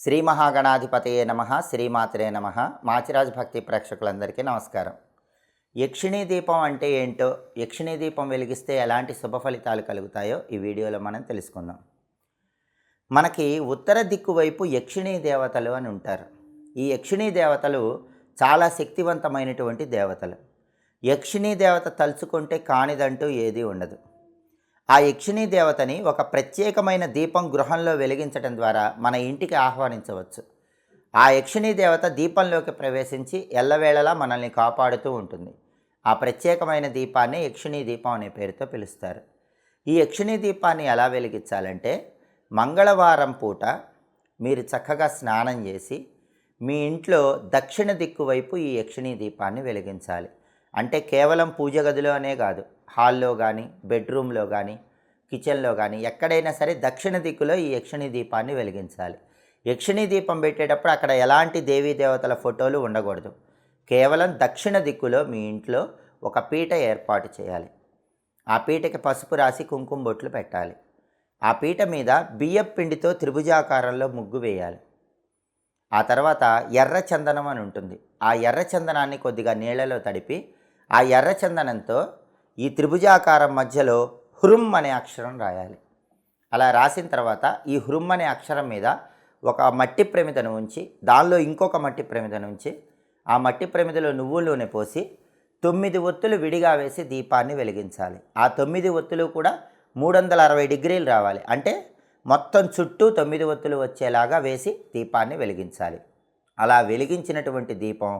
శ్రీ మహాగణాధిపతయే నమః, శ్రీమాత్రే నమః. మాచిరాజ్ భక్తి ప్రేక్షకులందరికీ నమస్కారం. యక్షిణీ దీపం అంటే ఏంటో, యక్షిణీ దీపం వెలిగిస్తే ఎలాంటి శుభ ఫలితాలు కలుగుతాయో ఈ వీడియోలో మనం తెలుసుకుందాం. మనకి ఉత్తర దిక్కు వైపు యక్షిణీ దేవతలు అని ఉంటారు. ఈ యక్షిణీ దేవతలు చాలా శక్తివంతమైనటువంటి దేవతలు. యక్షిణీ దేవత తలుచుకుంటే కానిదంటూ ఏదీ ఉండదు. ఆ యక్షిణీ దేవతని ఒక ప్రత్యేకమైన దీపం గృహంలో వెలిగించడం ద్వారా మన ఇంటికి ఆహ్వానించవచ్చు. ఆ యక్షిణీ దేవత దీపంలోకి ప్రవేశించి ఎల్లవేళలా మనల్ని కాపాడుతూ ఉంటుంది. ఆ ప్రత్యేకమైన దీపాన్ని యక్షిణీ దీపం అనే పేరుతో పిలుస్తారు. ఈ యక్షిణీ దీపాన్ని ఎలా వెలిగించాలంటే, మంగళవారం పూట మీరు చక్కగా స్నానం చేసి మీ ఇంట్లో దక్షిణ దిక్కు వైపు ఈ యక్షిణీ దీపాన్ని వెలిగించాలి. అంటే కేవలం పూజ గదిలోనే కాదు, హాల్లో కానీ, బెడ్రూమ్లో కానీ, కిచెన్లో కానీ ఎక్కడైనా సరే దక్షిణ దిక్కులో ఈ యక్షిణీ దీపాన్ని వెలిగించాలి. యక్షిణీ దీపం పెట్టేటప్పుడు అక్కడ ఎలాంటి దేవీ దేవతల ఫోటోలు ఉండకూడదు. కేవలం దక్షిణ దిక్కులో మీ ఇంట్లో ఒక పీట ఏర్పాటు చేయాలి. ఆ పీటకి పసుపు రాసి కుంకుమ బొట్లు పెట్టాలి. ఆ పీట మీద బియ్యపు పిండితో త్రిభుజాకారంలో ముగ్గు వేయాలి. ఆ తర్వాత ఎర్ర చందనం అని ఉంటుంది. ఆ ఎర్ర చందనాన్ని కొద్దిగా నీళ్ళలో తడిపి ఆ ఎర్ర చందనంతో ఈ త్రిభుజాకారం మధ్యలో హృం అనే అక్షరం రాయాలి. అలా రాసిన తర్వాత ఈ హృం అనే అక్షరం మీద ఒక మట్టి ప్రమిదను ఉంచి దానిలో ఇంకొక మట్టి ప్రమిదను ఉంచి ఆ మట్టి ప్రమిదలో నువ్వుల నూనె పోసి 9 ఒత్తులు విడిగా వేసి దీపాన్ని వెలిగించాలి. ఆ 9 ఒత్తులు కూడా 360 డిగ్రీలు రావాలి. అంటే మొత్తం చుట్టూ 9 ఒత్తులు వచ్చేలాగా వేసి దీపాన్ని వెలిగించాలి. అలా వెలిగించినటువంటి దీపం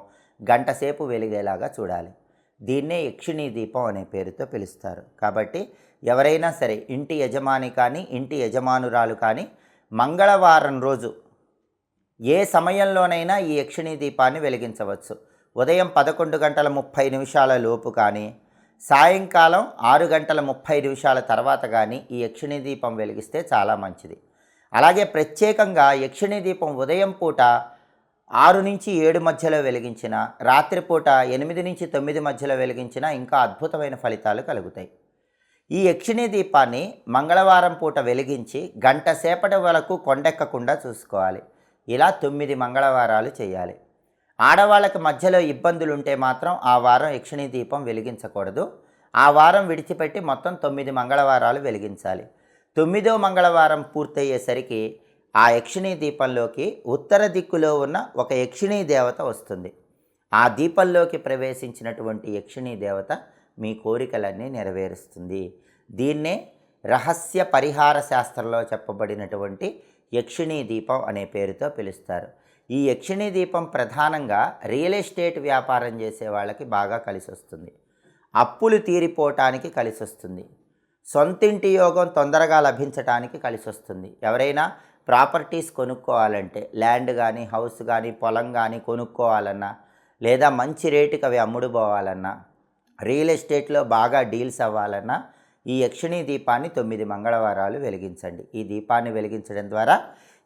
గంట సేపు వెలిగేలాగా చూడాలి. దీన్నే యక్షిణీ దీపం అనే పేరుతో పిలుస్తారు. కాబట్టి ఎవరైనా సరే, ఇంటి యజమాని కానీ, ఇంటి యజమానురాలు కానీ, మంగళవారం రోజు ఏ సమయంలోనైనా ఈ యక్షిణీ దీపాన్ని వెలిగించవచ్చు. ఉదయం 11 గంటల 30 నిమిషాల లోపు కానీ, సాయంకాలం 6 గంటల 30 నిమిషాల తర్వాత కానీ ఈ యక్షిణీ దీపం వెలిగిస్తే చాలా మంచిది. అలాగే ప్రత్యేకంగా యక్షిణీ దీపం ఉదయం పూట 6 నుంచి 7 మధ్యలో వెలిగించిన, రాత్రిపూట 8 నుంచి 9 మధ్యలో వెలిగించిన ఇంకా అద్భుతమైన ఫలితాలు కలుగుతాయి. ఈ యక్షిణీ దీపాన్ని మంగళవారం పూట వెలిగించి గంట సేపటి వరకు కొండెక్కకుండా చూసుకోవాలి. ఇలా 9 మంగళవారాలు చేయాలి. ఆడవాళ్ళకి మధ్యలో ఇబ్బందులు ఉంటే మాత్రం ఆ వారం యక్షిణీ దీపం వెలిగించకూడదు. ఆ వారం విడిచిపెట్టి మొత్తం 9 మంగళవారాలు వెలిగించాలి. 9వ మంగళవారం పూర్తయ్యేసరికి ఆ యక్షిణీ దీపంలోకి ఉత్తర దిక్కులో ఉన్న ఒక యక్షిణీ దేవత వస్తుంది. ఆ దీపంలోకి ప్రవేశించినటువంటి యక్షిణీ దేవత మీ కోరికలన్నీ నెరవేరుస్తుంది. దీన్నే రహస్య పరిహార శాస్త్రంలో చెప్పబడినటువంటి యక్షిణీ దీపం అనే పేరుతో పిలుస్తారు. ఈ యక్షిణీ దీపం ప్రధానంగా రియల్ ఎస్టేట్ వ్యాపారం చేసే వాళ్ళకి బాగా కలిసి వస్తుంది. అప్పులు తీరిపోవటానికి కలిసి వస్తుంది. సొంతింటి యోగం తొందరగా లభించటానికి కలిసి వస్తుంది. ఎవరైనా ప్రాపర్టీస్ కొనుక్కోవాలంటే, ల్యాండ్ కానీ, హౌస్ కానీ, పొలం కానీ కొనుక్కోవాలన్నా, లేదా మంచి రేటుకి అవి అమ్ముడుపోవాలన్నా, రియల్ ఎస్టేట్లో బాగా డీల్స్ అవ్వాలన్నా ఈ యక్షిణీ దీపాన్ని 9 మంగళవారాలు వెలిగించండి. ఈ దీపాన్ని వెలిగించడం ద్వారా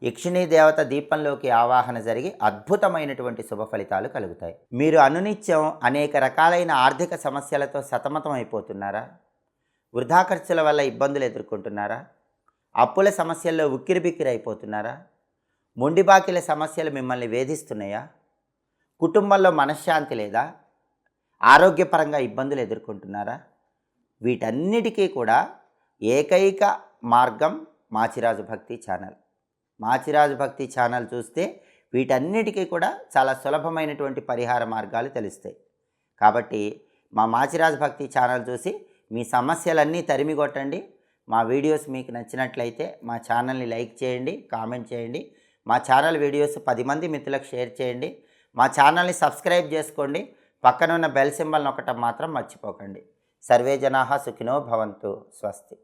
యక్షిణీ దేవత దీపంలోకి ఆవాహన జరిగి అద్భుతమైనటువంటి శుభ ఫలితాలు కలుగుతాయి. మీరు అనునిత్యం అనేక రకాలైన ఆర్థిక సమస్యలతో సతమతం అయిపోతున్నారా? వృధా ఖర్చుల వల్ల ఇబ్బందులు ఎదుర్కొంటున్నారా? అప్పుల సమస్యల్లో ఉక్కిరిబిక్కిరి అయిపోతున్నారా? మొండి బాకీల సమస్యలు మిమ్మల్ని వేధిస్తున్నాయా? కుటుంబంలో మనశ్శాంతి లేదా? ఆరోగ్యపరంగా ఇబ్బందులు ఎదుర్కొంటున్నారా? వీటన్నిటికీ కూడా ఏకైక మార్గం మాచిరాజు భక్తి ఛానల్. మాచిరాజు భక్తి ఛానల్ చూస్తే వీటన్నిటికీ కూడా చాలా సులభమైనటువంటి పరిహార మార్గాలు తెలుస్తాయి. కాబట్టి మా మాచిరాజు భక్తి ఛానల్ చూసి మీ సమస్యలన్నీ తరిమికొట్టండి. మా వీడియోస్ మీకు నచ్చినట్లయితే మా ఛానల్ని లైక్ చేయండి, కామెంట్ చేయండి. మా ఛానల్ వీడియోస్ 10 మంది మిత్రులకు షేర్ చేయండి. మా ఛానల్ని సబ్స్క్రైబ్ చేసుకోండి. పక్కన ఉన్న బెల్ సింబల్ నొక్కటం మాత్రం మర్చిపోకండి. సర్వే జనాః సుఖినో భవంతు. స్వస్తి.